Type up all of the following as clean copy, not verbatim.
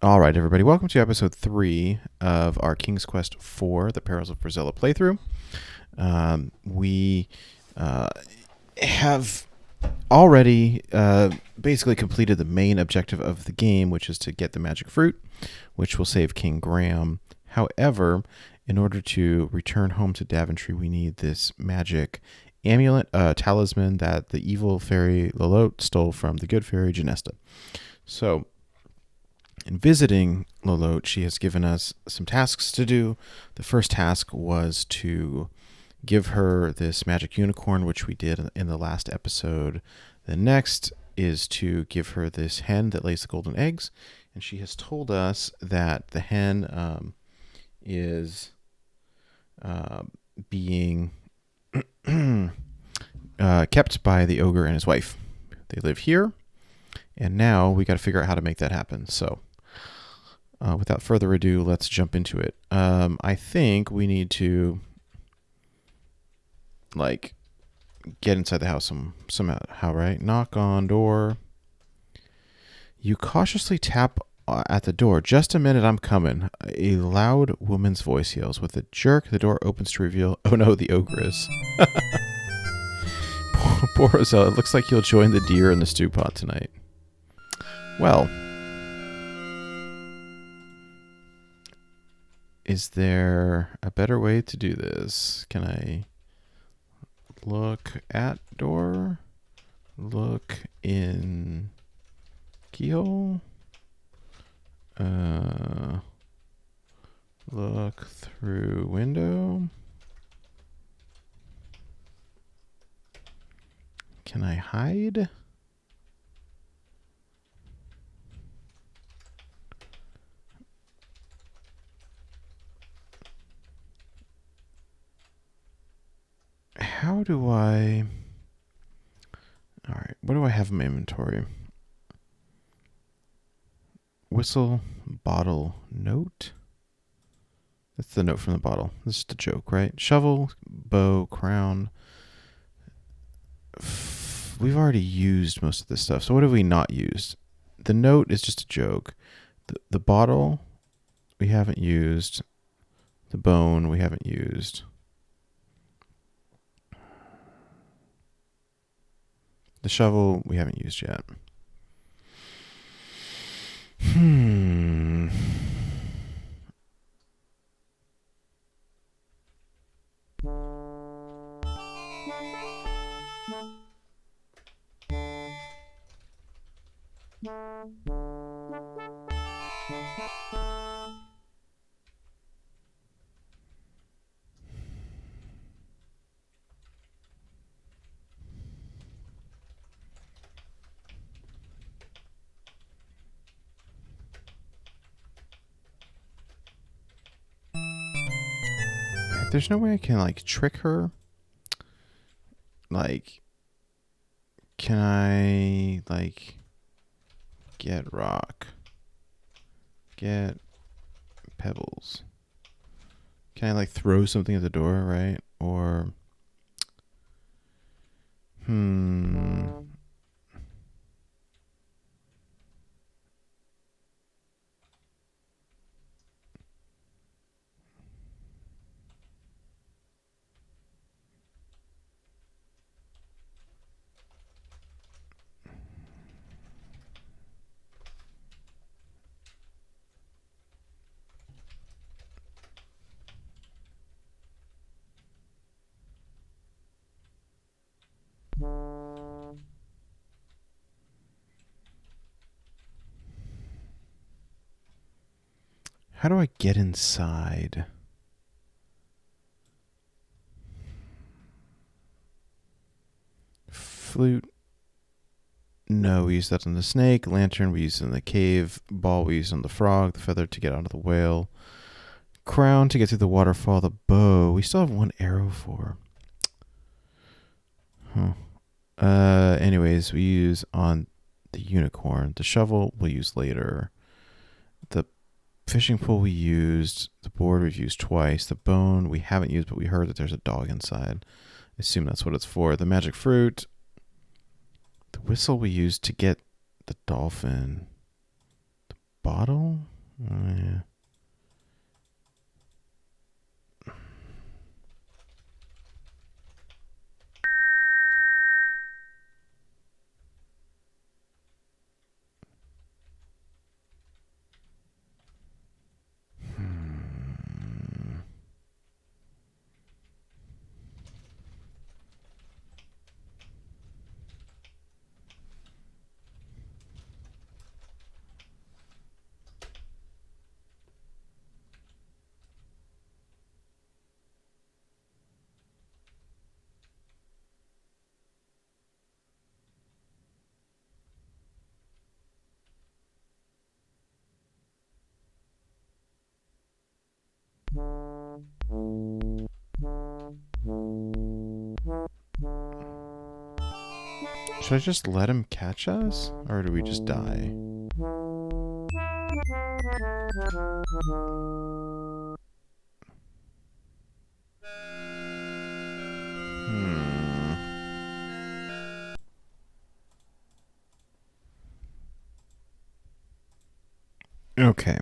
All right, everybody. Welcome to episode 3 of our King's Quest 4, the Perils of Rosella playthrough. We have already basically completed the main objective of the game, which is to get the magic fruit, which will save King Graham. However, in order to return home to Daventry, we need this magic amulet, talisman that the evil fairy Lolotte stole from the good fairy Genesta. So, in visiting Lolotte, she has given us some tasks to do. The first task was to give her this magic unicorn, which we did in the last episode. The next is to give her this hen that lays the golden eggs. And she has told us that the hen is being kept by the ogre and his wife. They live here. And now we got to figure out how to make that happen. So, without further ado, let's jump into it. I think we need to, get inside the house somehow, right? Knock on door. You cautiously tap at the door. Just a minute, I'm coming. A loud woman's voice yells. With a jerk, the door opens to reveal, oh no, the ogress. Poor Rosella. It looks like you'll join the deer in the stew pot tonight. Well, is there a better way to do this? Can I look at door? Look in keyhole? Look through window? Can I hide? How do I... Alright, what do I have in my inventory? Whistle, bottle, note? That's the note from the bottle. This is the joke, right? Shovel, bow, crown. We've already used most of this stuff. So what have we not used? The note is just a joke. The bottle, we haven't used. The bone, we haven't used. The shovel, we haven't used yet. There's no way I can, trick her. Can I, get rock? Get pebbles? Can I, throw something at the door, right? Or, how do I get inside? Flute. No, we used that on the snake. Lantern, we used in the cave. Ball, we used on the frog. The feather to get onto the whale. Crown to get through the waterfall. The bow, we still have one arrow for. Anyways, we use on the unicorn. The shovel we'll use later. The fishing pole we used. The board we've used twice. The bone we haven't used, but we heard that there's a dog inside. I assume that's what it's for. The magic fruit. The whistle we used to get the dolphin. The bottle? Yeah. Should I just let him catch us? Or do we just die? Hmm. Okay.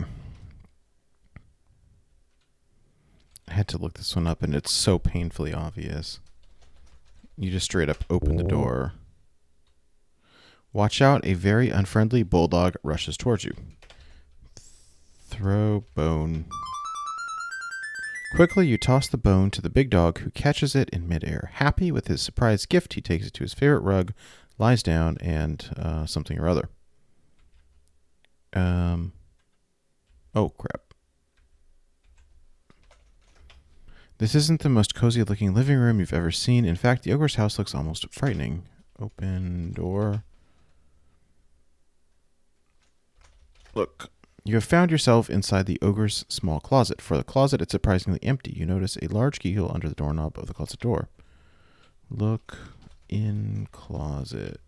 I had to look this one up, and it's so painfully obvious. You just straight up open the door. Watch out, a very unfriendly bulldog rushes towards you. Throw bone. Quickly, you toss the bone to the big dog, who catches it in midair. Happy with his surprise gift, he takes it to his favorite rug, lies down, and something or other. Oh, crap. This isn't the most cozy looking living room you've ever seen. In fact, the ogre's house looks almost frightening. Open door. Look. You have found yourself inside the ogre's small closet. For the closet, it's surprisingly empty. You notice a large keyhole under the doorknob of the closet door. Look in closet.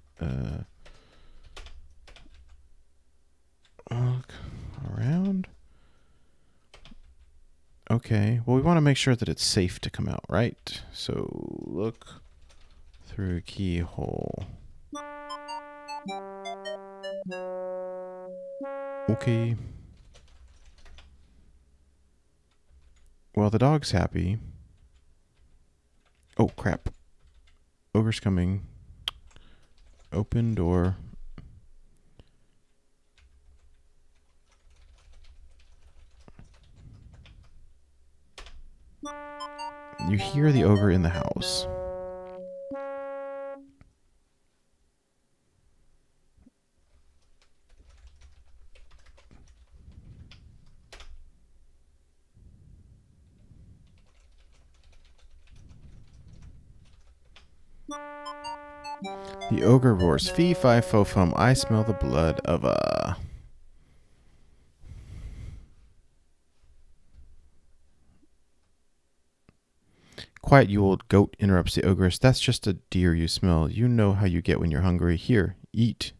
Look around. Okay. Well, we want to make sure that it's safe to come out, right? So look through a keyhole. Okay. Well, the dog's happy. Oh, crap. Ogre's coming. Open door. You hear the ogre in the house. The ogre roars, "Fee, fi, fo, fum, I smell the blood of a..." "Quiet, you old goat," interrupts the ogress. "That's just a deer you smell. You know how you get when you're hungry. Here, eat."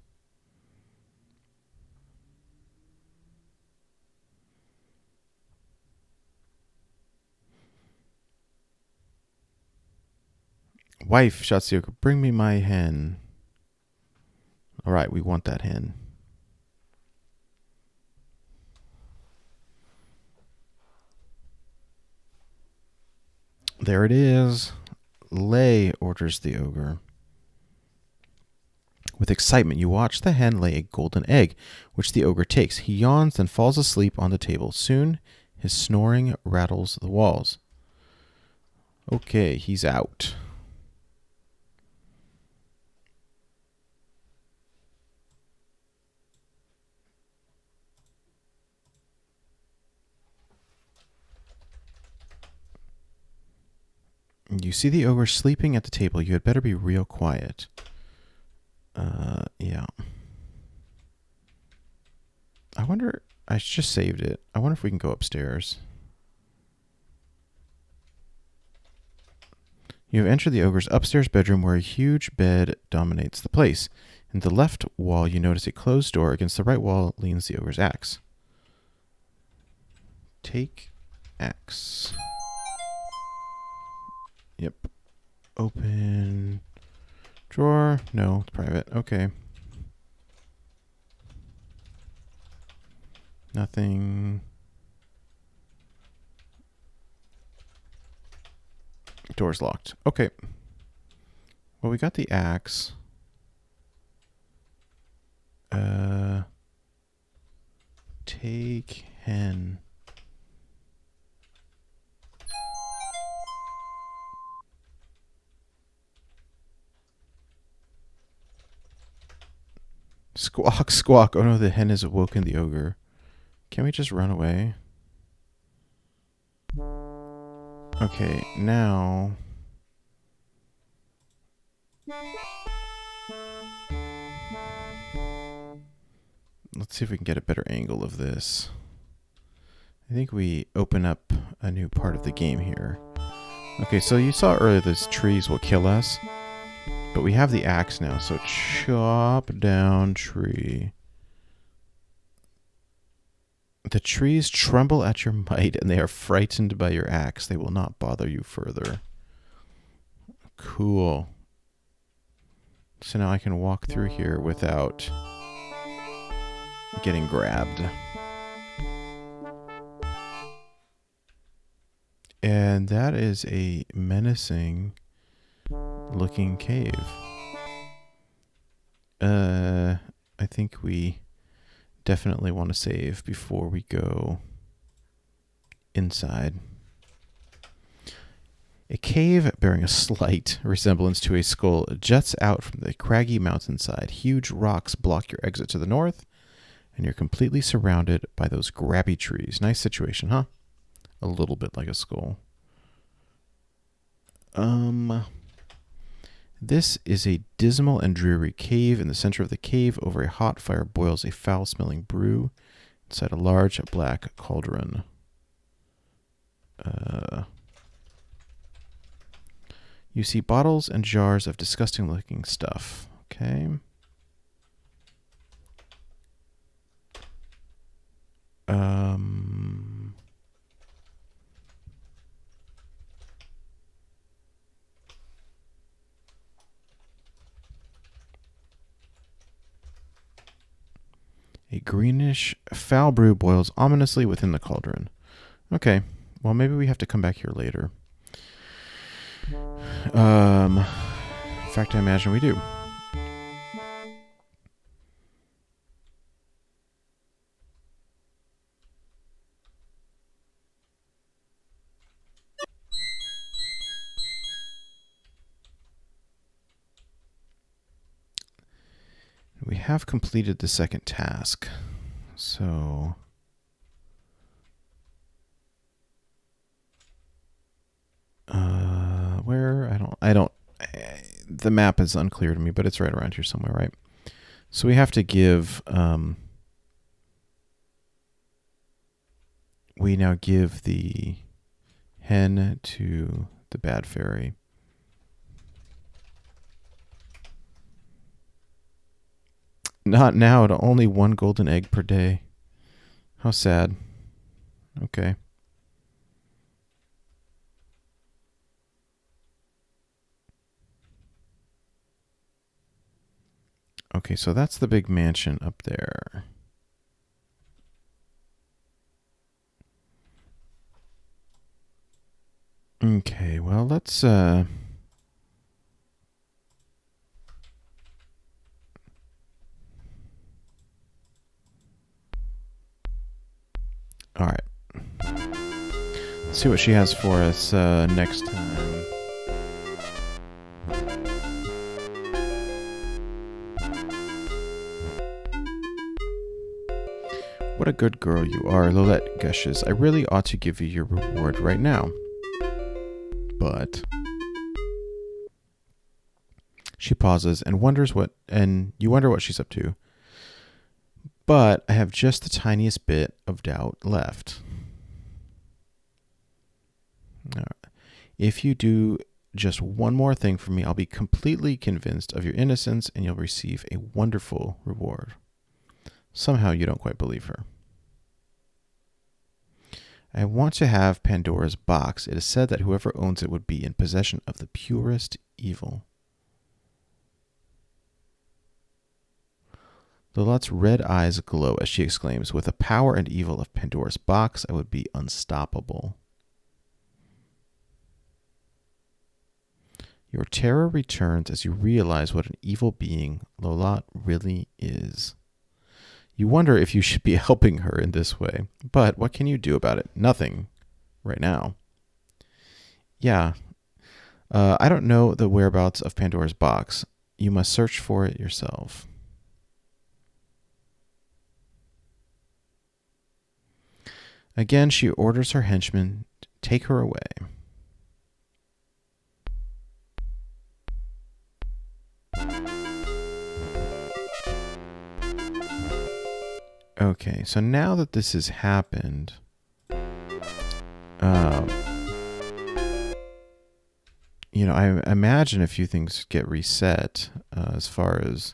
"Wife," shouts the ogre, "bring me my hen." All right, we want that hen. There it is. "Lay," orders the ogre. With excitement, you watch the hen lay a golden egg, which the ogre takes. He yawns, then falls asleep on the table. Soon, his snoring rattles the walls. Okay, he's out. You see the ogre sleeping at the table. You had better be real quiet. Yeah. I wonder... I just saved it. I wonder if we can go upstairs. You have entered the ogre's upstairs bedroom, where a huge bed dominates the place. In the left wall, you notice a closed door. Against the right wall leans the ogre's axe. Take axe. Yep. Open drawer. No, it's private. Okay. Nothing. Door's locked. Okay. Well, we got the axe. Take hen. Squawk, squawk. Oh no, the hen has awoken the ogre. Can we just run away? Okay, now... let's see if we can get a better angle of this. I think we open up a new part of the game here. Okay, so you saw earlier those trees will kill us. But we have the axe now, so chop down tree. The trees tremble at your might, and they are frightened by your axe. They will not bother you further. Cool. So now I can walk through here without getting grabbed. And that is a menacing looking cave. I think we definitely want to save before we go inside. A cave bearing a slight resemblance to a skull juts out from the craggy mountainside. Huge rocks block your exit to the north, and you're completely surrounded by those grabby trees. Nice situation, huh? A little bit like a skull. This is a dismal and dreary cave. In the center of the cave, over a hot fire, boils a foul-smelling brew inside a large black cauldron. You see bottles and jars of disgusting-looking stuff. Okay. A greenish foul brew boils ominously within the cauldron. Okay, well, maybe we have to come back here later. In fact, I imagine we do. We have completed the second task, so where the map is unclear to me, but it's right around here somewhere, right? So we have to give we now give the hen to the bad fairy. Not now, only one golden egg per day. How sad. Okay. Okay, so that's the big mansion up there. Okay, well, let's all right. Let's see what she has for us next time. What a good girl you are, Lolette gushes. I really ought to give you your reward right now. But she pauses and you wonder what she's up to. But I have just the tiniest bit of doubt left. All right. If you do just one more thing for me, I'll be completely convinced of your innocence and you'll receive a wonderful reward. Somehow you don't quite believe her. I want to have Pandora's box. It is said that whoever owns it would be in possession of the purest evil. Lolot's red eyes glow as she exclaims, with the power and evil of Pandora's box, I would be unstoppable. Your terror returns as you realize what an evil being Lolot really is. You wonder if you should be helping her in this way, but what can you do about it? Nothing right now. Yeah, I don't know the whereabouts of Pandora's box. You must search for it yourself. Again, she orders her henchmen to take her away. Okay, so now that this has happened, I imagine a few things get reset as far as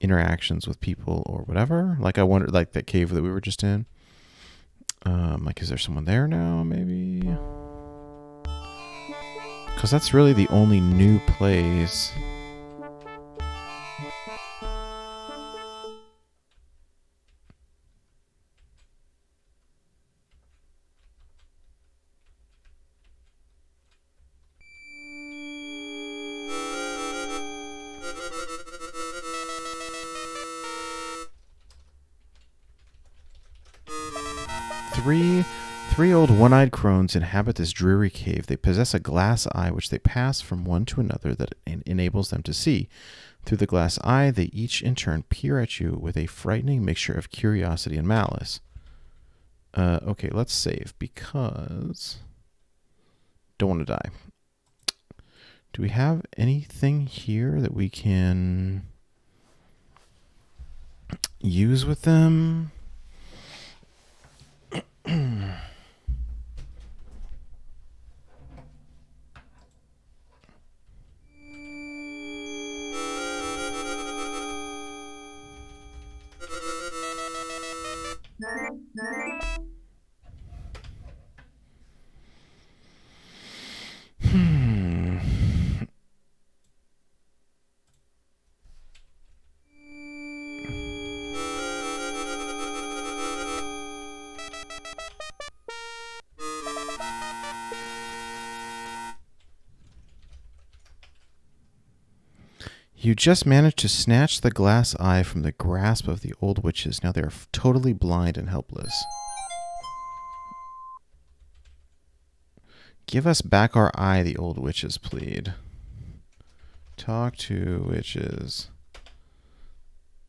interactions with people or whatever. Like I wonder, like that cave that we were just in. Like, is there someone there now? Maybe, because that's really the only new place. Three old one-eyed crones inhabit this dreary cave. They possess a glass eye which they pass from one to another that enables them to see. Through the glass eye, they each in turn peer at you with a frightening mixture of curiosity and malice. Okay, let's save because don't want to die. Do we have anything here that we can use with them? You just managed to snatch the glass eye from the grasp of the old witches. Now they are totally blind and helpless. Give us back our eye, the old witches plead. Talk to witches.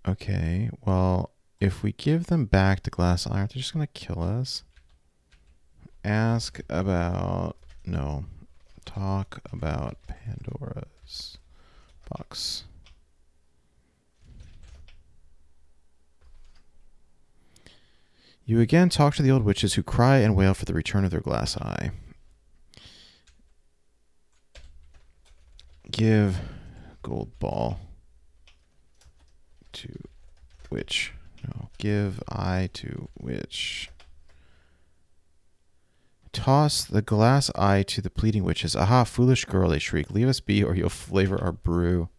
Okay, well, if we give them back the glass eye, aren't they just going to kill us? Ask about... No. Talk about Pandora's box. You again talk to the old witches who cry and wail for the return of their glass eye. Give gold ball to witch. No, give eye to witch. Toss the glass eye to the pleading witches. Aha, foolish girl, they shriek. Leave us be or you'll flavor our brew.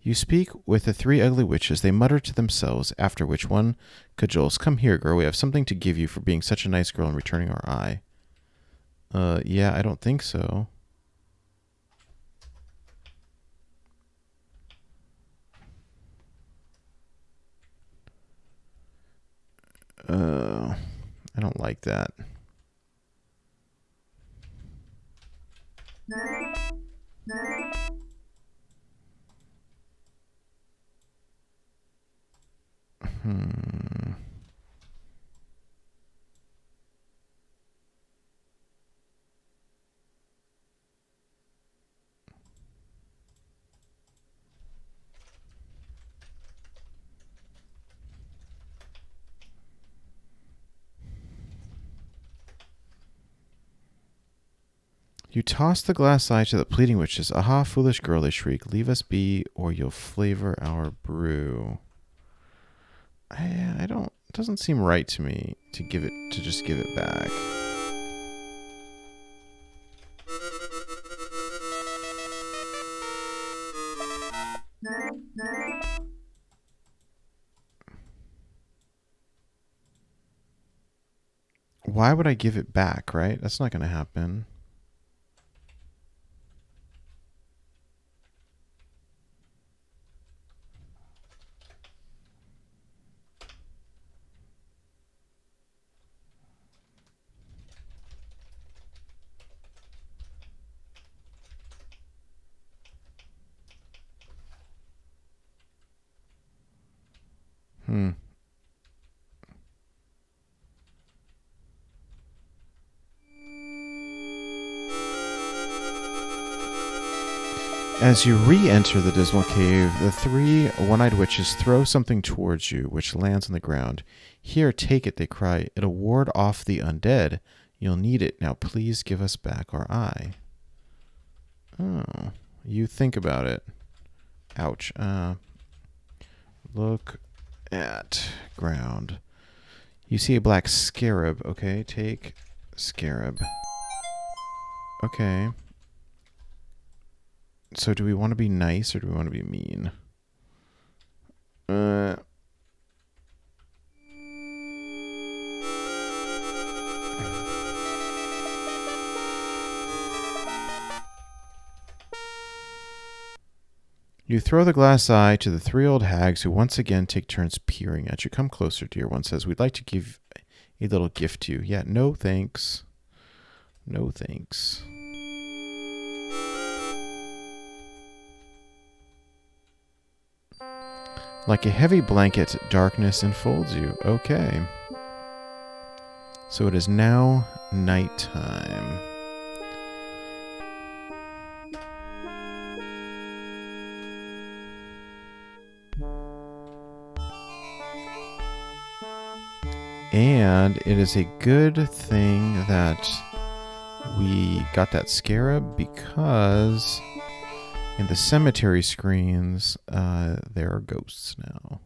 You speak with the three ugly witches. They mutter to themselves, after which one cajoles. Come here, girl. We have something to give you for being such a nice girl and returning our eye. Yeah, I don't think so. I don't like that. You toss the glass eye to the pleading witches. Aha, foolish girl, they shriek. Leave us be, or you'll flavor our brew. I don't... It doesn't seem right to me to just give it back. Why would I give it back, right? That's not going to happen. Hmm. As you re-enter the dismal cave, the three one-eyed witches throw something towards you, which lands on the ground. Here, take it, they cry. It'll ward off the undead. You'll need it. Now please give us back our eye. Oh, you think about it. Ouch. Look at ground. You see a black scarab. Okay, take scarab. Okay. So do we want to be nice or do we want to be mean? You throw the glass eye to the three old hags who once again take turns peering at you. Come closer, dear. One says, we'd like to give a little gift to you. Yeah, no thanks. No thanks. Like a heavy blanket, darkness enfolds you. Okay. So it is now nighttime. And it is a good thing that we got that scarab because in the cemetery screens, there are ghosts now.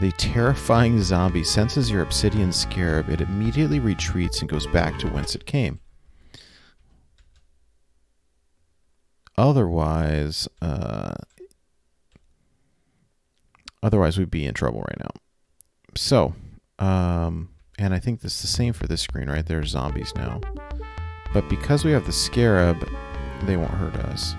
The terrifying zombie senses your obsidian scarab. It immediately retreats and goes back to whence it came. Otherwise we'd be in trouble right now. So, and I think this is the same for this screen, right? There's zombies now. But because we have the scarab, they won't hurt us.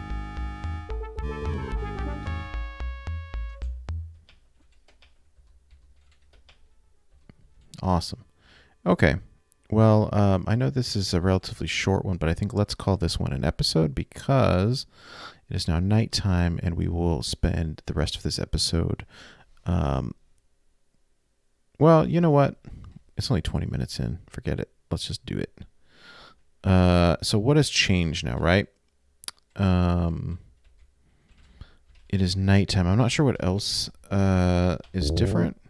Awesome. Okay. Well, I know this is a relatively short one, but I think let's call this one an episode because it is now nighttime and we will spend the rest of this episode. Well, you know what? It's only 20 minutes in. Forget it. Let's just do it. So what has changed now, right? It is nighttime. I'm not sure what else is different,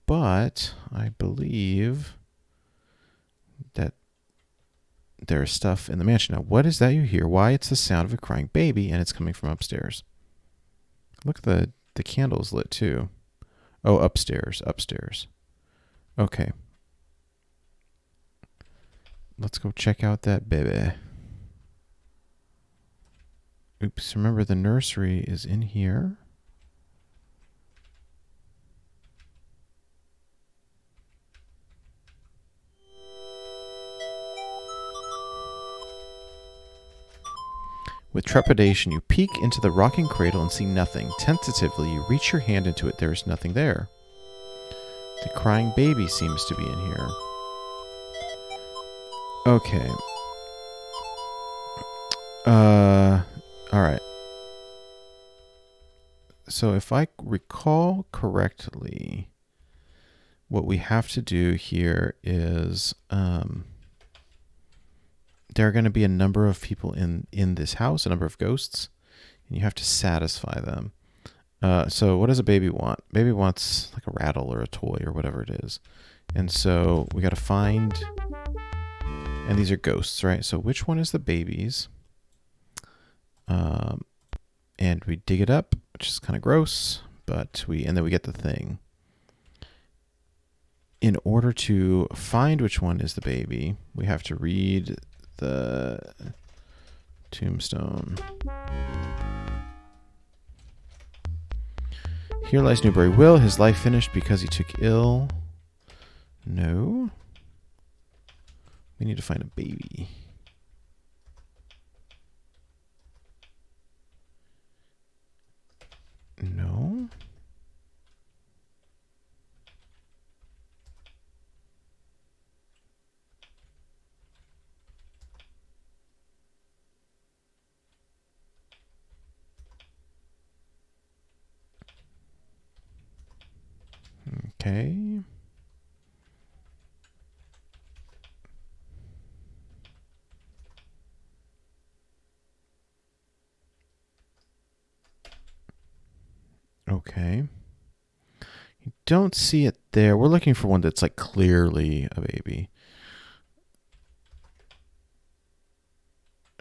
but I believe that there's stuff in the mansion. Now, what is that you hear? Why, it's the sound of a crying baby, and it's coming from upstairs. Look, the candle's lit too. Oh, upstairs. Okay. Let's go check out that baby. Oops, remember the nursery is in here. With trepidation, you peek into the rocking cradle and see nothing. Tentatively, you reach your hand into it. There is nothing there. The crying baby seems to be in here. Okay. Alright. So if I recall correctly, what we have to do here is there are going to be a number of people in this house, a number of ghosts, and you have to satisfy them. So what does a baby want? Baby wants like a rattle or a toy or whatever it is. And so we got to find, and these are ghosts, right? So which one is the baby's? And we dig it up, which is kind of gross, but and then we get the thing. In order to find which one is the baby, we have to read the tombstone. Here lies Newbury Will. His life finished because he took ill. No. We need to find a baby. No. Okay. Okay. You don't see it there. We're looking for one that's like clearly a baby.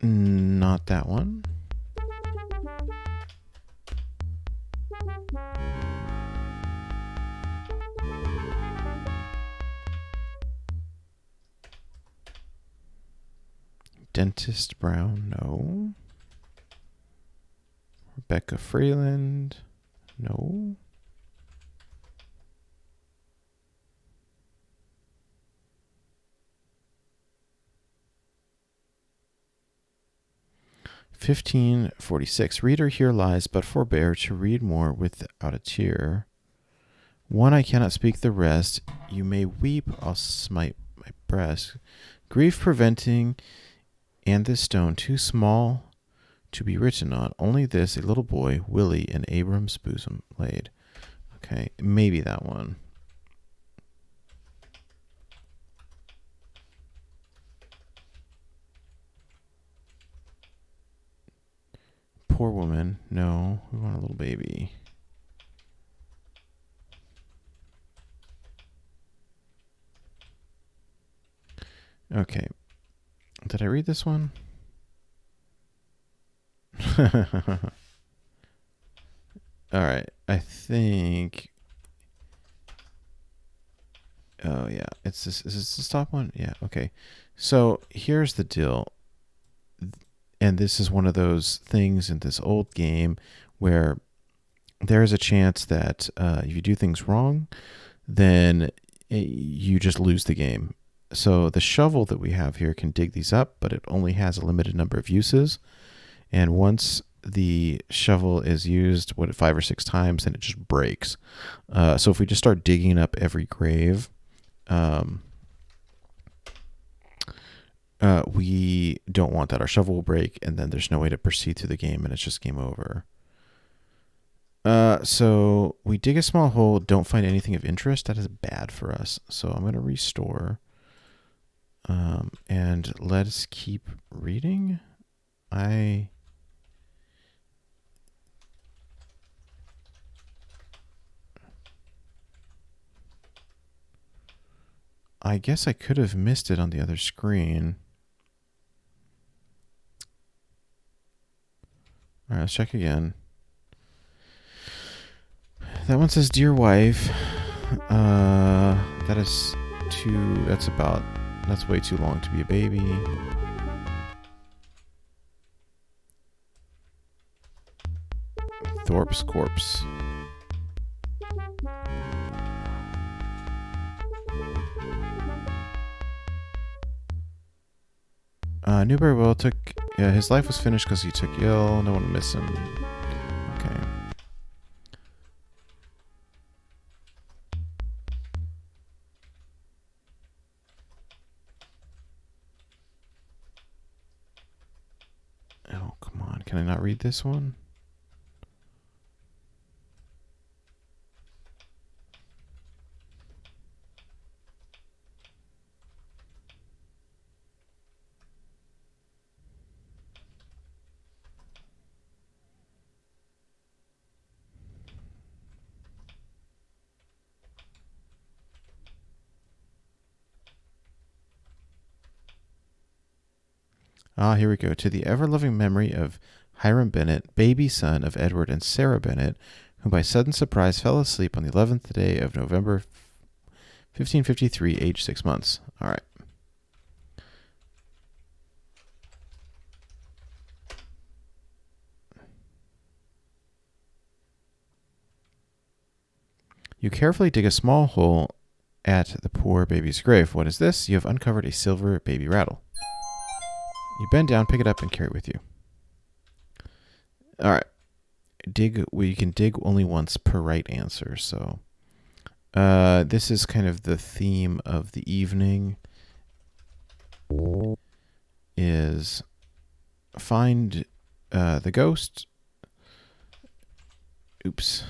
Not that one. Dentist Brown, no. Rebecca Freeland, no. $15.46. Reader, here lies, but forbear to read more without a tear. One I cannot speak the rest. You may weep, I'll smite my breast. Grief preventing, and this stone too small to be written on. Only this, a little boy, Willie, in Abram's bosom laid. Okay, maybe that one. Poor woman. No, we want a little baby. Okay. Did I read this one? All right. I think. Oh, yeah. Is this the top one? Yeah. Okay. So here's the deal. And this is one of those things in this old game where there is a chance that if you do things wrong, then you just lose the game. So the shovel that we have here can dig these up, but it only has a limited number of uses. And once the shovel is used, 5 or 6 times, then it just breaks. So if we just start digging up every grave, we don't want that. Our shovel will break, and then there's no way to proceed through the game, and it's just game over. So we dig a small hole, don't find anything of interest. That is bad for us. So I'm going to restore. And let's keep reading. I guess I could have missed it on the other screen. All right, let's check again. That one says, "Dear wife." That's way too long to be a baby. Thorpe's corpse. Newbury Will took. Yeah, his life was finished because he took ill. No one missed him. Okay. Oh, come on. Can I not read this one? Here we go. To the ever-loving memory of Hiram Bennett, baby son of Edward and Sarah Bennett, who by sudden surprise fell asleep on the 11th day of November 1553, age 6 months. All right. You carefully dig a small hole at the poor baby's grave. What is this? You have uncovered a silver baby rattle. You bend down, pick it up, and carry it with you. All right. You can dig only once per right answer. So this is kind of the theme of the evening. Is find the ghost. Oops.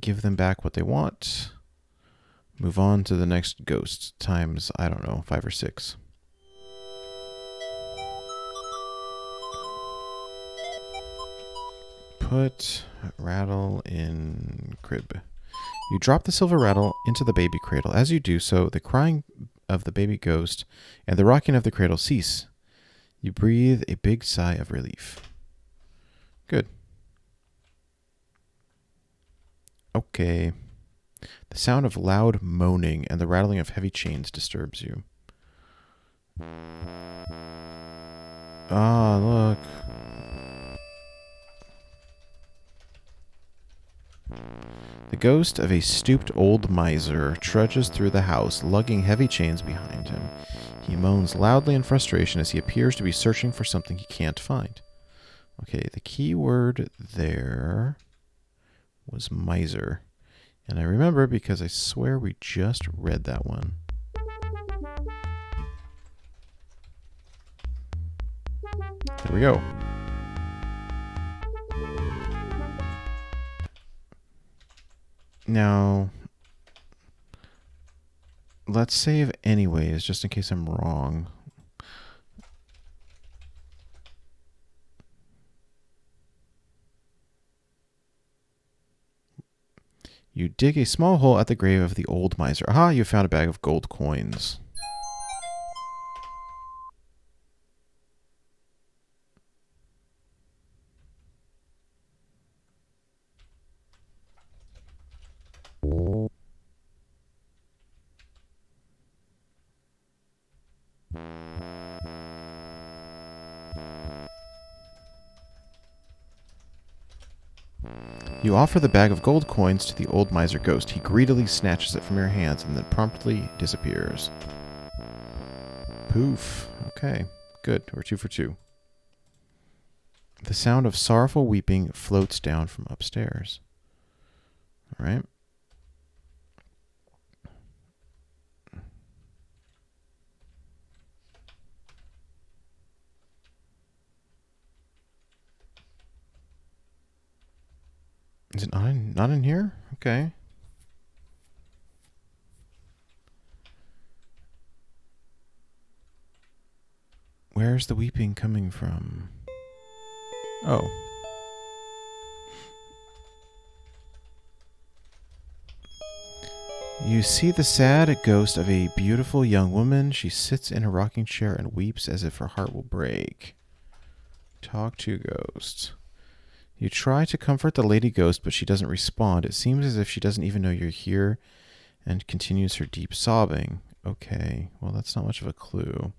Give them back what they want. Move on to the next ghost times, I don't know, 5 or 6. Put rattle in crib. You drop the silver rattle into the baby cradle. As you do so, the crying of the baby ghost and the rocking of the cradle cease. You breathe a big sigh of relief. Good. Okay. The sound of loud moaning and the rattling of heavy chains disturbs you. Ah, look. The ghost of a stooped old miser trudges through the house, lugging heavy chains behind him. He moans loudly in frustration as he appears to be searching for something he can't find. Okay, the key word there was miser. And I remember because I swear we just read that one. There we go. Now, let's save anyways, just in case I'm wrong. You dig a small hole at the grave of the old miser. Aha, you found a bag of gold coins. You offer the bag of gold coins to the old miser ghost. He greedily snatches it from your hands and then promptly disappears. Poof. Okay, good. We're 2 for 2. The sound of sorrowful weeping floats down from upstairs. All right. Is it not in here? Okay. Where's the weeping coming from? Oh. You see the sad ghost of a beautiful young woman. She sits in a rocking chair and weeps as if her heart will break. Talk to ghost. You try to comfort the lady ghost, but she doesn't respond. It seems as if she doesn't even know you're here and continues her deep sobbing. Okay, well, that's not much of a clue.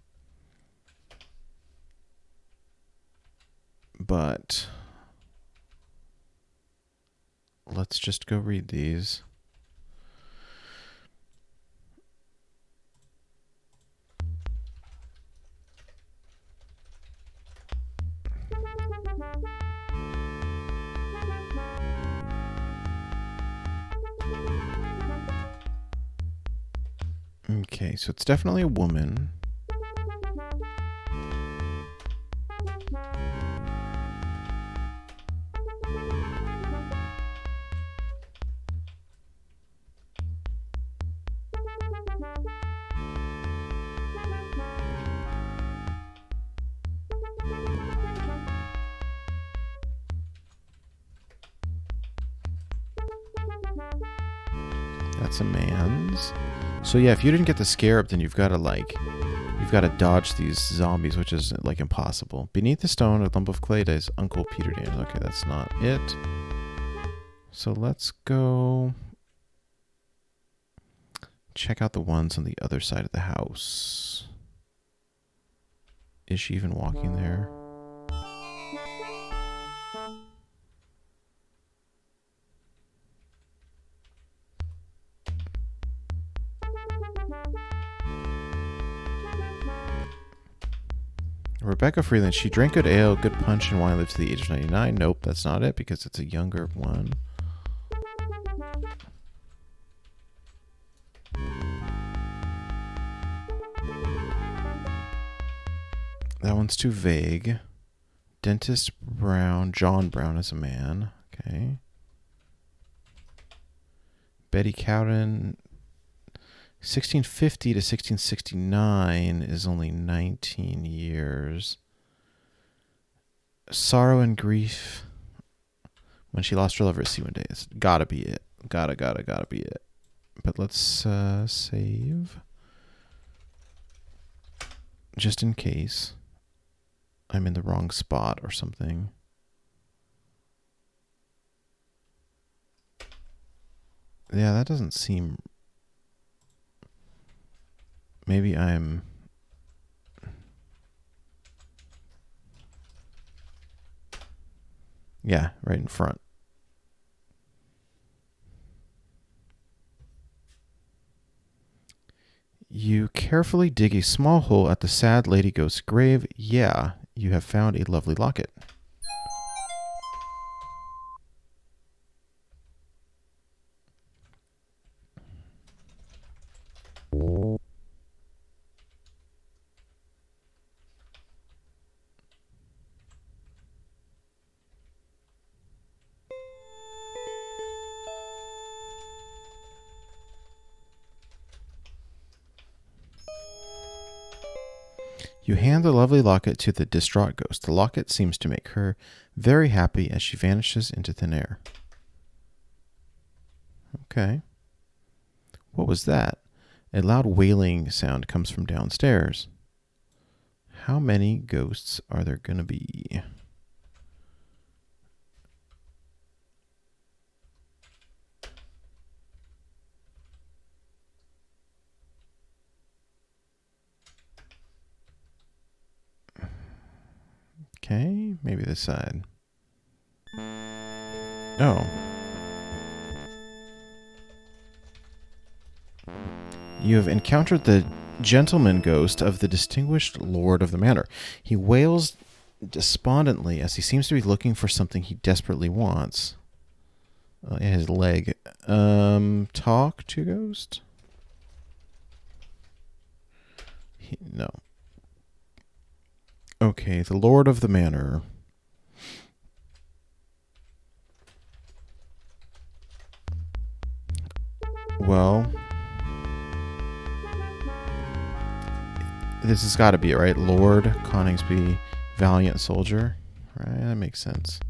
But let's just go read these. Okay, so it's definitely a woman. That's a man's. So yeah, if you didn't get the scarab, then you've got to dodge these zombies, which is like impossible. Beneath the stone, a lump of clay dies Uncle Peter Daniels. Okay, that's not it. So let's go check out the ones on the other side of the house. Is she even walking there? Rebecca Freeland, she drank good ale, good punch, and wine, lived to the age of 99. Nope, that's not it because it's a younger one. That one's too vague. Dentist Brown, John Brown is a man. Okay. Betty Cowden, 1650 to 1669 is only 19 years. Sorrow and grief when she lost her lover at sea one day. It's gotta be it. Gotta be it. But let's save. Just in case I'm in the wrong spot or something. Yeah, that doesn't seem... Maybe I'm... Yeah, right in front. You carefully dig a small hole at the sad lady ghost's grave. Yeah, you have found a lovely locket. You hand the lovely locket to the distraught ghost. The locket seems to make her very happy as she vanishes into thin air. Okay. What was that? A loud wailing sound comes from downstairs. How many ghosts are there going to be? Okay, maybe this side. Oh. You have encountered the gentleman ghost of the distinguished lord of the manor. He wails despondently as he seems to be looking for something he desperately wants. His leg. Talk to ghost? No. Okay, the lord of the manor. Well, this has got to be it, right? Lord Coningsby, valiant soldier. Right, that makes sense.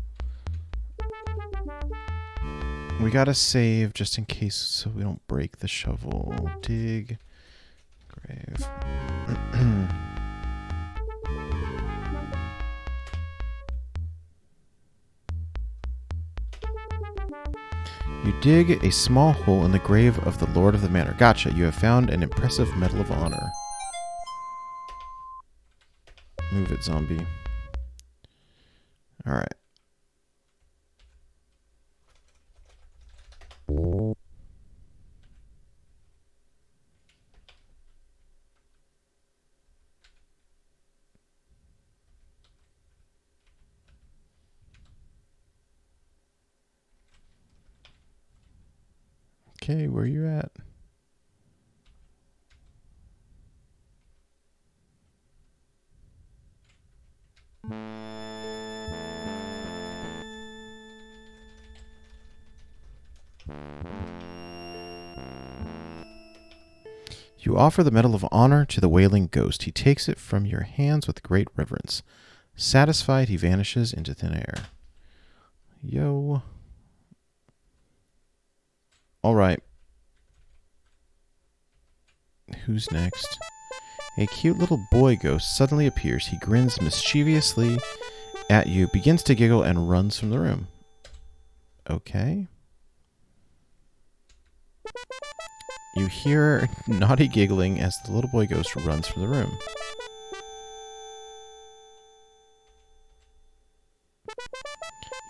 We got to save just in case so we don't break the shovel. Dig. Grave. You dig a small hole in the grave of the lord of the manor. Gotcha. You have found an impressive medal of honor. Move it, zombie. All right. Okay, where you at? You offer the Medal of Honor to the wailing ghost. He takes it from your hands with great reverence. Satisfied, he vanishes into thin air. Yo. All right. Who's next? A cute little boy ghost suddenly appears. He grins mischievously at you, begins to giggle, and runs from the room. Okay. You hear naughty giggling as the little boy ghost runs from the room.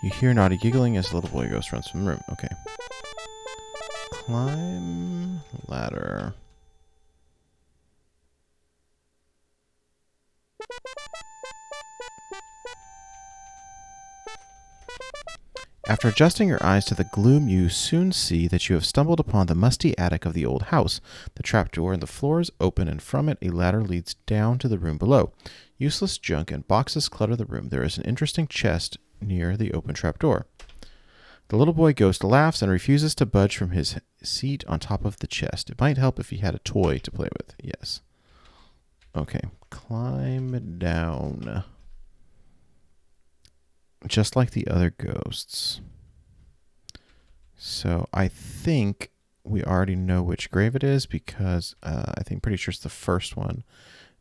You hear naughty giggling as the little boy ghost runs from the room. Okay. Climb ladder. After adjusting your eyes to the gloom, you soon see that you have stumbled upon the musty attic of the old house. The trapdoor in the floor is open, and from it a ladder leads down to the room below. Useless junk and boxes clutter the room. There is an interesting chest near the open trapdoor. The little boy ghost laughs and refuses to budge from his seat on top of the chest. It might help if he had a toy to play with. Yes. Okay. Climb down. Just like the other ghosts. So I think we already know which grave it is because I think pretty sure it's the first one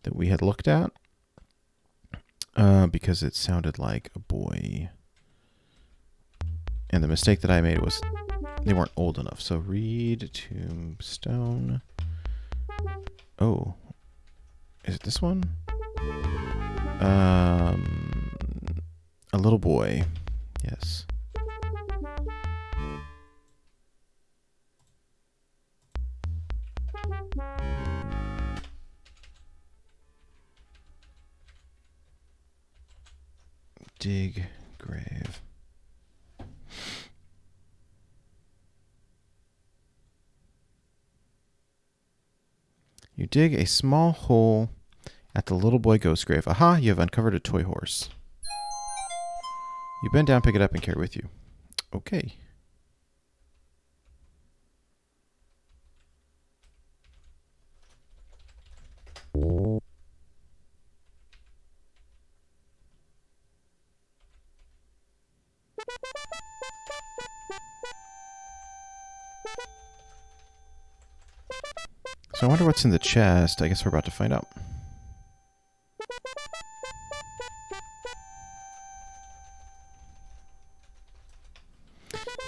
that we had looked at because it sounded like a boy. And the mistake that I made was they weren't old enough. So read tombstone. Oh, is it this one? A little boy. Yes. Dig grave. You dig a small hole at the little boy ghost grave. Aha, you have uncovered a toy horse. You bend down, pick it up, and carry it with you. Okay. So I wonder what's in the chest. I guess we're about to find out.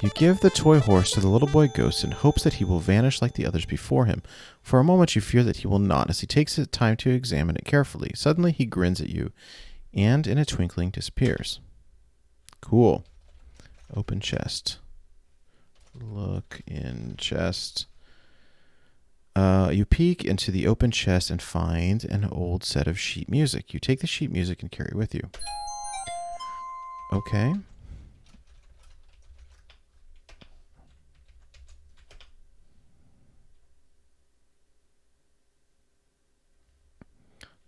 You give the toy horse to the little boy ghost in hopes that he will vanish like the others before him. For a moment you fear that he will not as he takes his time to examine it carefully. Suddenly he grins at you and in a twinkling disappears. Cool. Open chest. Look in chest. You peek into the open chest and find an old set of sheet music. You take the sheet music and carry it with you. Okay.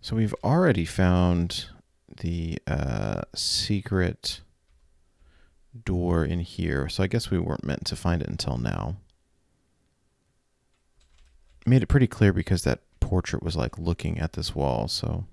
So we've already found the secret door in here. So I guess we weren't meant to find it until now. Made it pretty clear because that portrait was like looking at this wall, so.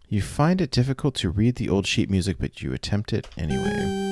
You find it difficult to read the old sheet music, but you attempt it anyway.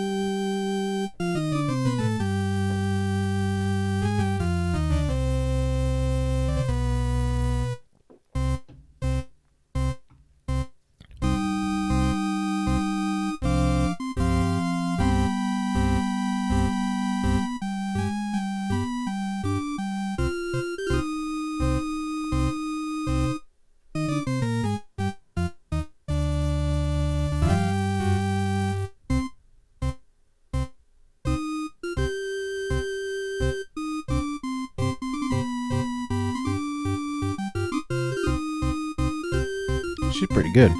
She's pretty good.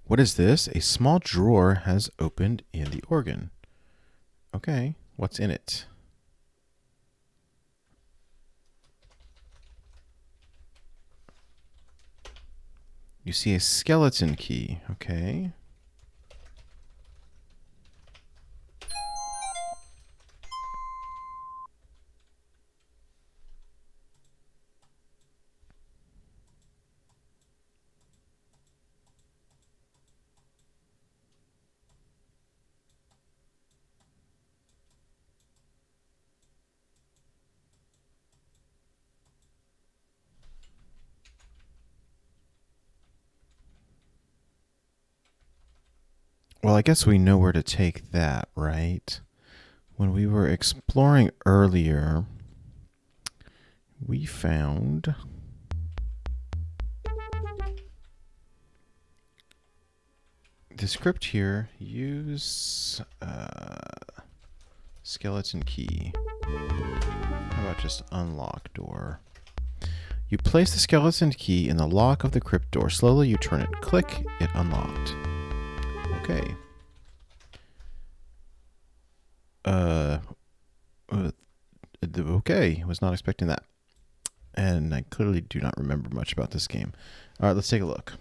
What is this? A small drawer has opened in the organ. Okay, what's in it? You see a skeleton key. Okay. Well, I guess we know where to take that, right? When we were exploring earlier, we found the script here. Use skeleton key. How about just unlock door? You place the skeleton key in the lock of the crypt door. Slowly you turn it. Click. It unlocked. Okay. Okay. Was not expecting that. And I clearly do not remember much about this game. All right, let's take a look.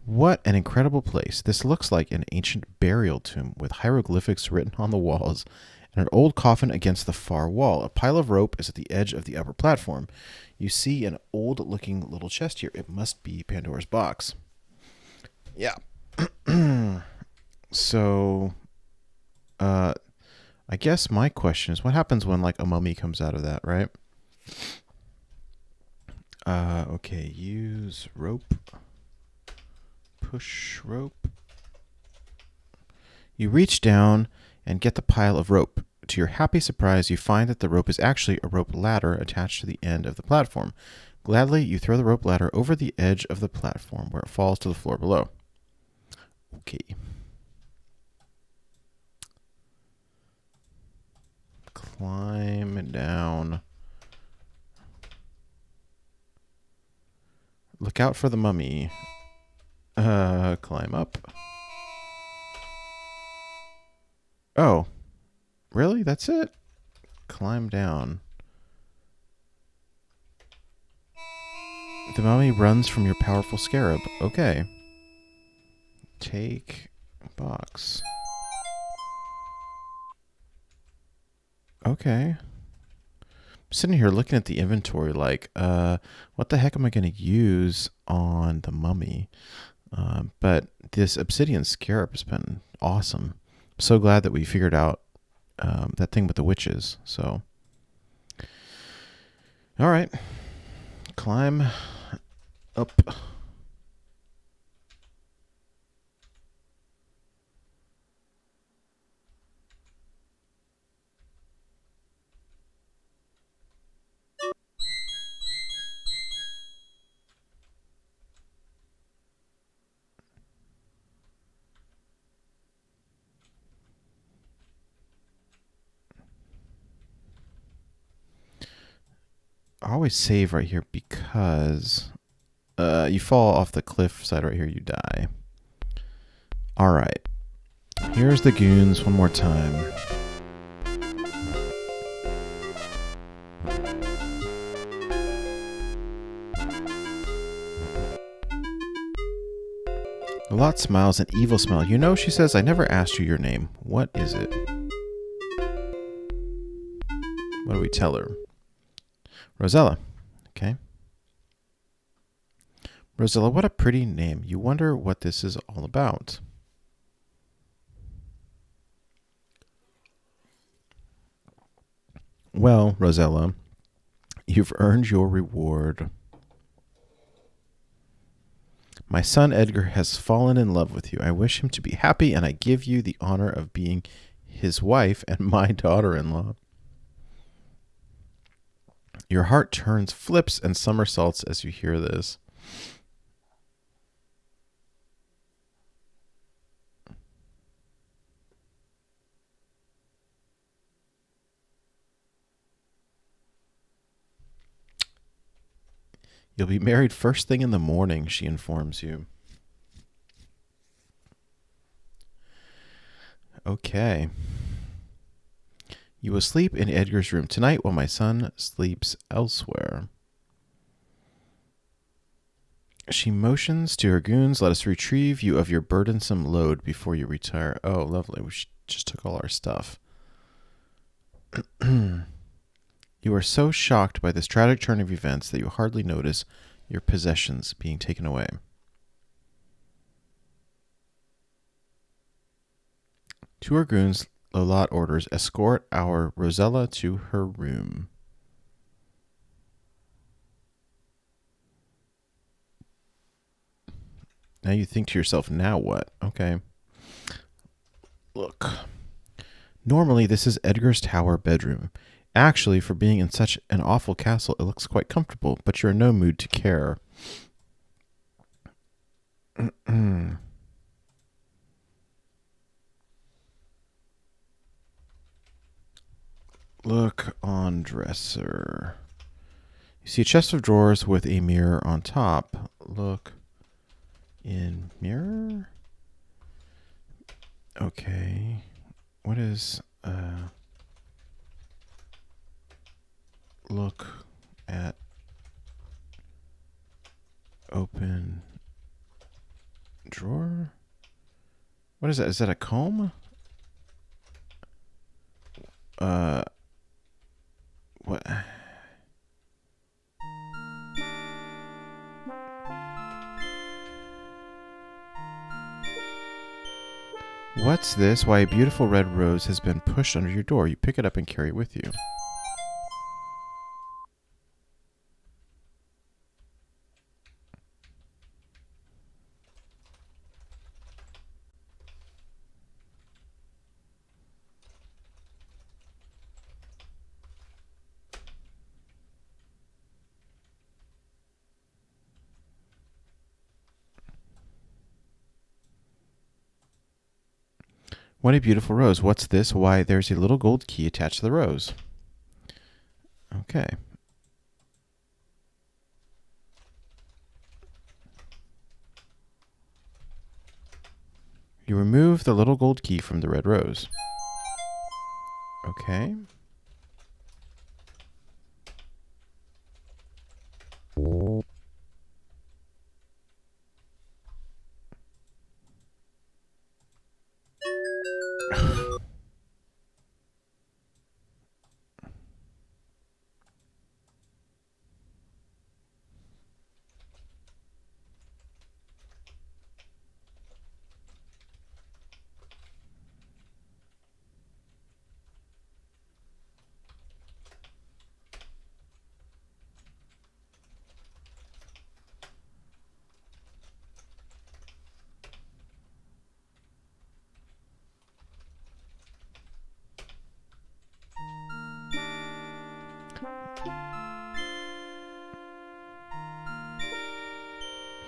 What an incredible place. This looks like an ancient burial tomb with hieroglyphics written on the walls and an old coffin against the far wall. A pile of rope is at the edge of the upper platform. You see an old-looking little chest here. It must be Pandora's box. Yeah. So, I guess my question is, what happens when, like, a mummy comes out of that, right? Okay, use rope. Push rope. You reach down and get the pile of rope. To your happy surprise, you find that the rope is actually a rope ladder attached to the end of the platform. Gladly, you throw the rope ladder over the edge of the platform where it falls to the floor below. Okay. Climb down. Look out for the mummy. Climb up. Oh. Really? That's it? Climb down. The mummy runs from your powerful scarab. Okay. Take box. Okay. I'm sitting here looking at the inventory like, what the heck am I going to use on the mummy? But this obsidian scarab has been awesome. I'm so glad that we figured out that thing with the witches. So, all right. Climb up. I always save right here because you fall off the cliff side right here, you die. All right. Here's the goons one more time. Lot smiles an evil smile. You know, she says, I never asked you your name. What is it? What do we tell her? Rosella. Okay. Rosella, what a pretty name. You wonder what this is all about. Well, Rosella, you've earned your reward. My son Edgar has fallen in love with you. I wish him to be happy, and I give you the honor of being his wife and my daughter-in-law. Your heart turns flips and somersaults as you hear this. You'll be married first thing in the morning, she informs you. Okay. You will sleep in Edgar's room tonight while my son sleeps elsewhere. She motions to her goons. Let us retrieve you of your burdensome load before you retire. Oh, lovely. We just took all our stuff. You are so shocked by this tragic turn of events that you hardly notice your possessions being taken away. To her goons, Lolat orders, escort our Rosella to her room. Now you think to yourself, now what? Okay. Look. Normally, this is Edgar's tower bedroom. Actually, for being in such an awful castle, it looks quite comfortable, but you're in no mood to care. Look on dresser. You see a chest of drawers with a mirror on top. Look in mirror. Okay. What is look at open drawer? What is that? Is that a comb? What? What's this? Why, a beautiful red rose has been pushed under your door. You pick it up and carry it with you. What a beautiful rose. What's this? Why, there's a little gold key attached to the rose. Okay. You remove the little gold key from the red rose. Okay.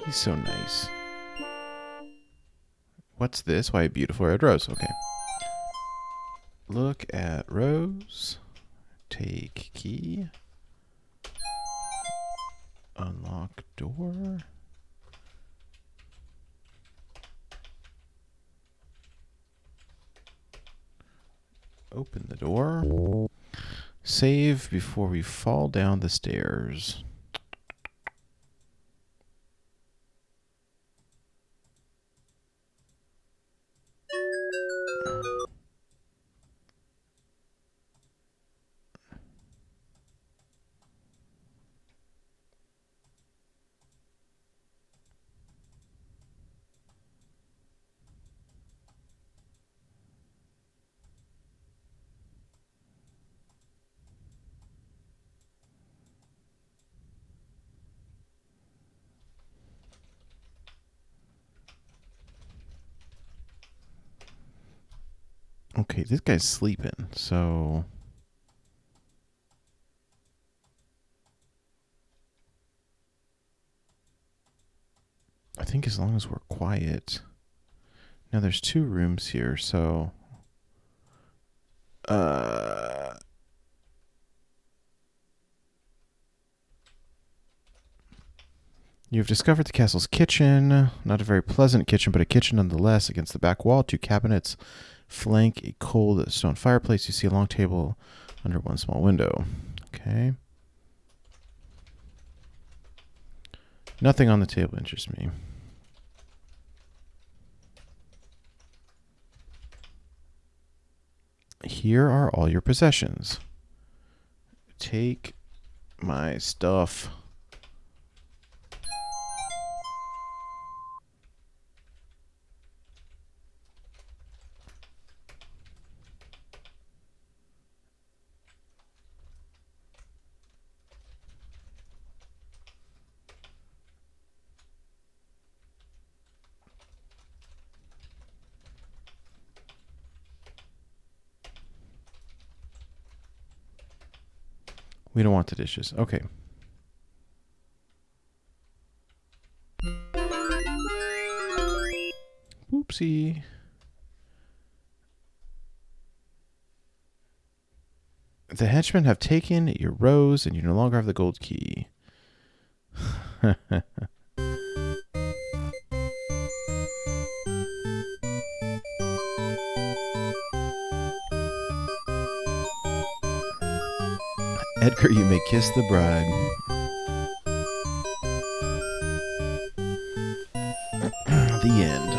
He's so nice. What's this? Why, a beautiful red rose. Okay. Look at rose. Take key. Unlock door. Open the door. Save before we fall down the stairs. Okay, this guy's sleeping, so I think as long as we're quiet. Now there's 2 rooms here, so you've discovered the castle's kitchen. Not a very pleasant kitchen, but a kitchen nonetheless. Against the back wall, 2 cabinets flank a cold stone fireplace. You see a long table under one small window. Okay. Nothing on the table interests me. Here are all your possessions. Take my stuff. We don't want the dishes. Okay. Whoopsie. The henchmen have taken your rose, and you no longer have the gold key. Edgar, you may kiss the bride. The end.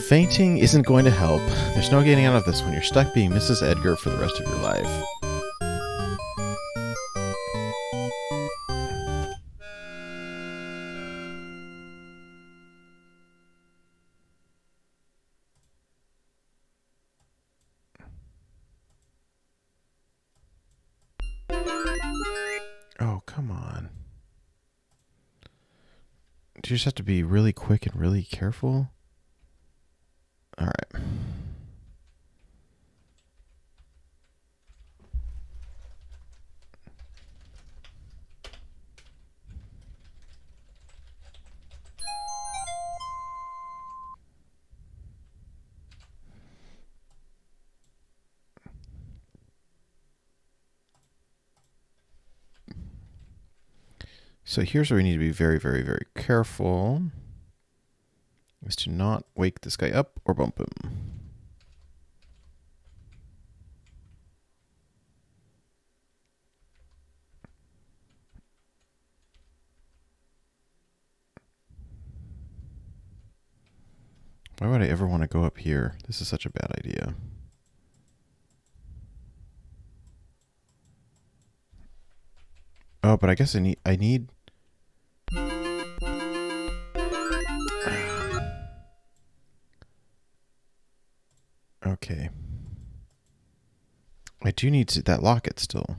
Fainting isn't going to help. There's no getting out of this one. You're stuck being Mrs. Edgar for the rest of your life. Oh, come on. Do you just have to be really quick and really careful? All right. So here's where we need to be very, very, very careful. Is to not wake this guy up or bump him. Why would I ever want to go up here? This is such a bad idea. Oh, but I guess I need okay. I do need that locket still.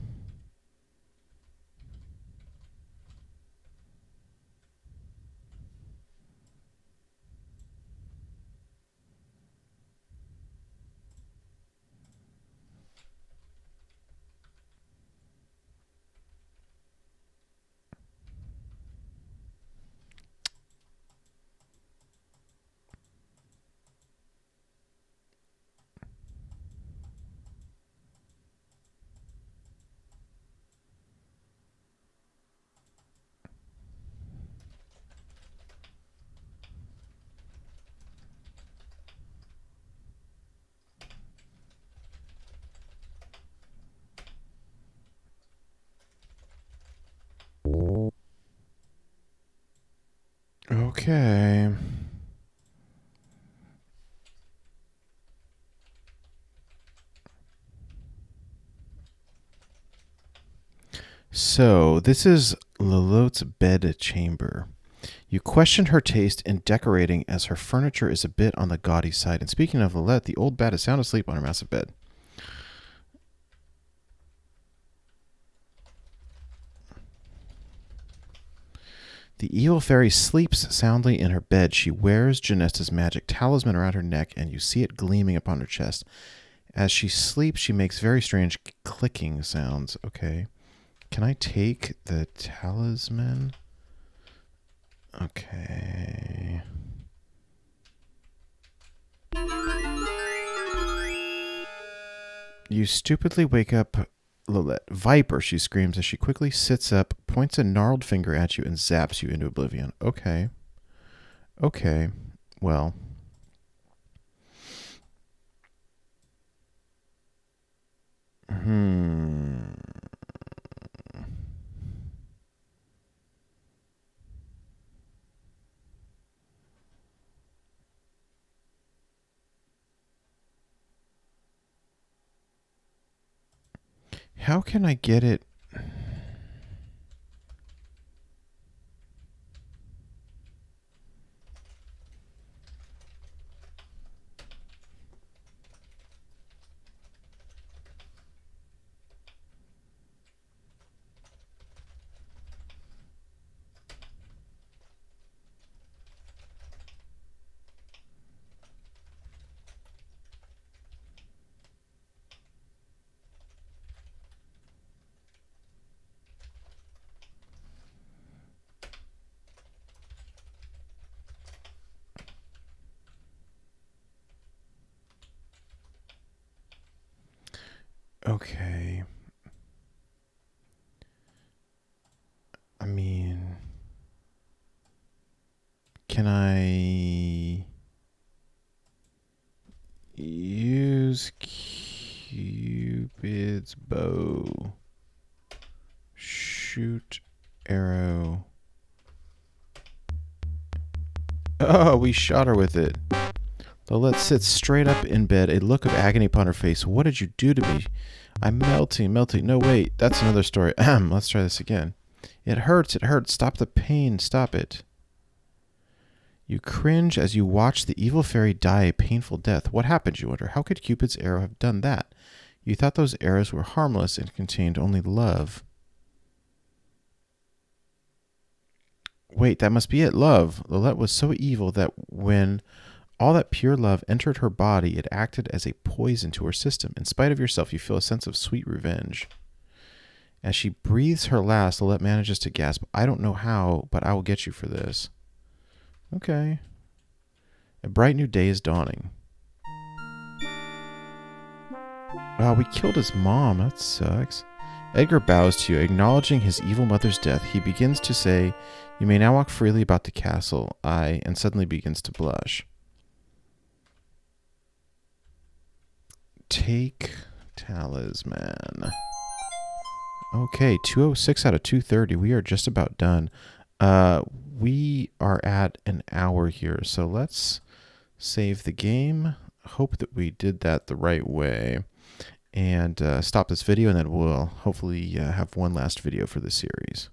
Okay. So, this is Lilot's bed chamber. You questioned her taste in decorating as her furniture is a bit on the gaudy side. And speaking of Lilette, the old bat is sound asleep on her massive bed. The evil fairy sleeps soundly in her bed. She wears Janesta's magic talisman around her neck, and you see it gleaming upon her chest. As she sleeps, she makes very strange clicking sounds. Okay. Can I take the talisman? Okay. You stupidly wake up Lilette. Viper, she screams as she quickly sits up, points a gnarled finger at you, and zaps you into oblivion. Okay. Okay. Well. How can I get it? Okay. I mean, can I use Cupid's bow? Shoot arrow. Oh, we shot her with it. Lolette sits straight up in bed, a look of agony upon her face. What did you do to me? I'm melting, melting. No, wait, that's another story. Let's try this again. It hurts, it hurts. Stop the pain, stop it. You cringe as you watch the evil fairy die a painful death. What happened, you wonder? How could Cupid's arrow have done that? You thought those arrows were harmless and contained only love. Wait, that must be it, love. Lolette was so evil that when all that pure love entered her body, it acted as a poison to her system. In spite of yourself, you feel a sense of sweet revenge. As she breathes her last, Lolette manages to gasp, I don't know how, but I will get you for this. Okay. A bright new day is dawning. Wow, we killed his mom. That sucks. Edgar bows to you, acknowledging his evil mother's death. He begins to say, you may now walk freely about the castle. And suddenly begins to blush. Take talisman. Okay, 206 out of 230. We are just about done. We are at an hour here, so let's save the game. Hope that we did that the right way. And stop this video, and then we'll hopefully have one last video for the series.